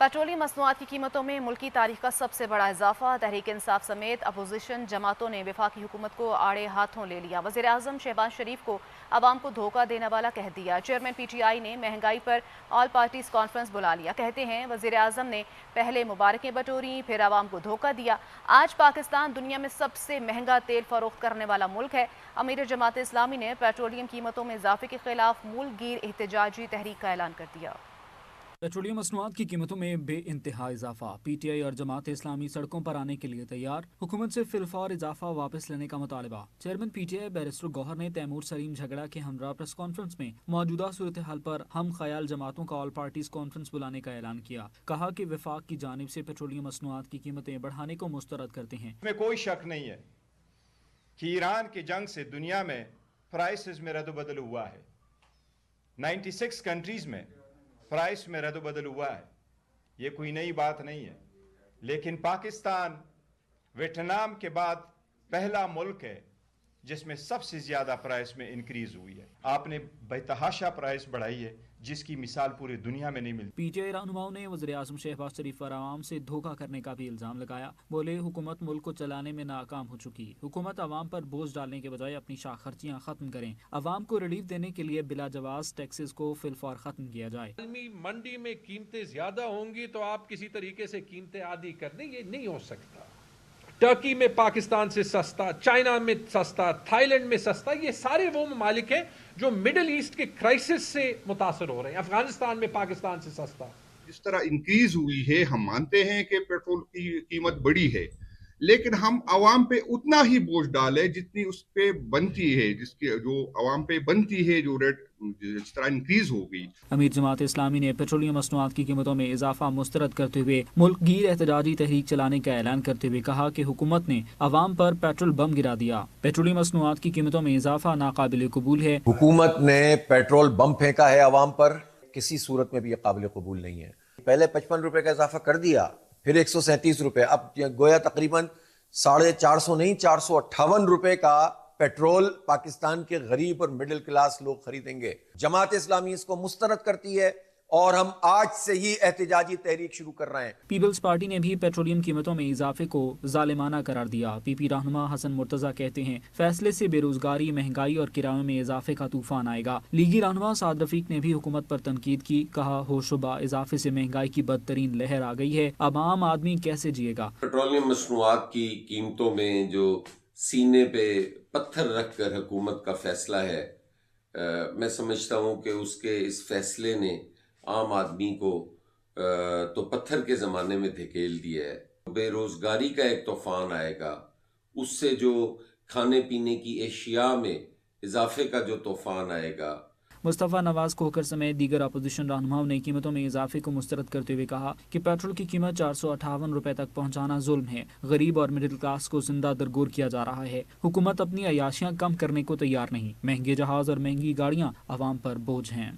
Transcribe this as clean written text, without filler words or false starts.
Petroleum मसनूआत की कीमतों में मुल्की तारीख का सबसे बड़ा इजाफा। तहरीक इंसाफ समेत अपोजिशन जमातों ने वफाकी हुकूमत को आड़े हाथों ले लिया। वज़ीर आज़म शहबाज शरीफ को अवाम को धोखा देने वाला कह दिया। चेयरमैन PTI ने महंगाई पर ऑल पार्टीज कॉन्फ्रेंस बुला लिया। कहते हैं वज़ीर आज़म ने पहले मुबारकें बटोरी, फिर अवाम को धोखा दिया। आज पाकिस्तान दुनिया में सबसे महंगा तेल फरोख्त करने वाला मुल्क है। अमीर जमात इस्लामी ने पेट्रोलियम कीमतों में इजाफे के खिलाफ मुल्क गिर एहतजाजी तहरीक का ऐलान कर दिया। पेट्रोलियम मसनूआत की कीमतों में बे इंतहा इजाफा। PTI और जमात इस्लामी सड़कों पर आने के लिए तैयार। हुकूमत से फिलफौर इजाफा वापस लेने का मुतालबा। चेयरमैन PTI बैरिस्टर गौहर ने तैमूर सलीम झगड़ा के हमरा प्रेस कॉन्फ्रेंस में मौजूदा सूरत हाल पर हम ख्याल जमातों का ऑल पार्टीज कॉन्फ्रेंस बुलाने का ऐलान किया। कहा कि वफाक की जानिब से पेट्रोलियम मसनूआत की कीमतें बढ़ाने को मुस्तरद करते हैं। में कोई शक नहीं है कि ईरान की जंग से दुनिया में प्राइसेस में रद्द-बदल हुआ है। 96 कंट्रीज में प्राइस में रद्द-बदल हुआ है। ये कोई नई बात नहीं है, लेकिन पाकिस्तान वियतनाम के बाद पहला मुल्क है जिसमें सबसे ज्यादा प्राइस में इंक्रीज हुई है। आपने बेतहाशा प्राइस बढ़ाई है जिसकी मिसाल पूरी दुनिया में नहीं मिलती। PTI रहनुमाओं ने वज़ीर आज़म शहबाज शरीफ पर आवाम से धोखा करने का भी इल्जाम लगाया। बोले हुकूमत मुल्क को चलाने में नाकाम हो चुकी। हुकूमत आवाम पर बोझ डालने के बजाय अपनी शाख खर्चियाँ खत्म करें। आवाम को रिलीफ देने के लिए बिला जवाज टैक्सेस को फिलफौर खत्म किया जाए। मंडी में कीमतें ज्यादा होंगी तो आप किसी तरीके से कीमतें आधी कर दें, ये नहीं हो सकता। टर्की में पाकिस्तान से सस्ता, चाइना में सस्ता, थाईलैंड में सस्ता, ये सारे वो ममालिक हैं जो मिडिल ईस्ट के क्राइसिस से मुतासर हो रहे हैं। अफगानिस्तान में पाकिस्तान से सस्ता। जिस तरह इंक्रीज हुई है, हम मानते हैं कि पेट्रोल की कीमत बढ़ी है, लेकिन हम आवाम पे उतना ही बोझ डालें जितनी उस पे बनती है, जिसकी जो आवाम पे बनती है, जो रेट जिस तरह इंक्रीज हो गई। अमीर जमात इस्लामी ने पेट्रोलियम मसनूआत की कीमतों में इजाफा मुस्तरद करते हुए मुल्क गिर एहतजाजी तहरीक चलाने का ऐलान करते हुए कहा कि हुकूमत ने अवाम पर पेट्रोल बम गिरा दिया। पेट्रोलियम मसनूआत की कीमतों में इजाफा नाकाबिल कबूल है। हुकूमत ने पेट्रोल बम फेंका है अवाम पर, किसी सूरत में भी ये काबिल कबूल नहीं है। पहले 55 रुपए का इजाफा कर दिया, फिर 137 रुपए, अब गोया तकरीबन 450 नहीं 458 रुपए का पेट्रोल पाकिस्तान के गरीब और मिडिल क्लास लोग खरीदेंगे। जमात इस्लामी इसको मुस्तरद करती है और हम आज से ही एहतजाजी तहरीक शुरू कर रहे हैं। पीपल्स पार्टी ने भी पेट्रोलियम कीमतों में इजाफे को जालिमाना करार दिया। PP रहनुमा हसन मुर्तजा कहते हैं फैसले से बेरोजगारी, महंगाई और किरायों में इजाफे का तूफान आएगा। लीगी रहनुमा साद रफीक ने भी हुकूमत पर तनकीद की। कहा होशरुबा इजाफे से महंगाई की बदतरीन लहर आ गई है, अब आम आदमी कैसे जिएगा। पेट्रोलियम मसनूआत की कीमतों में जो सीने पे पत्थर रखकर हुकूमत का फैसला है, मैं समझता हूँ कि उसके इस फैसले ने आम आदमी को तो पत्थर के ज़माने में धकेल दिया है। बेरोज़गारी का एक तूफान आएगा, उससे जो खाने पीने की एशिया में इजाफे का जो तूफान आएगा। मुस्तफ़ा नवाज खोखर समेत दीगर अपोजिशन रहनुमाओं ने कीमतों में इजाफे को मुस्तरद करते हुए कहा कि पेट्रोल की कीमत 458 रुपए तक पहुँचाना जुल्म है। गरीब और मिडिल क्लास को जिंदा दरगोर किया जा रहा है। हुकूमत अपनी अयाशियाँ कम करने को तैयार नहीं। महंगे जहाज और महंगी गाड़ियाँ आवाम पर बोझ हैं।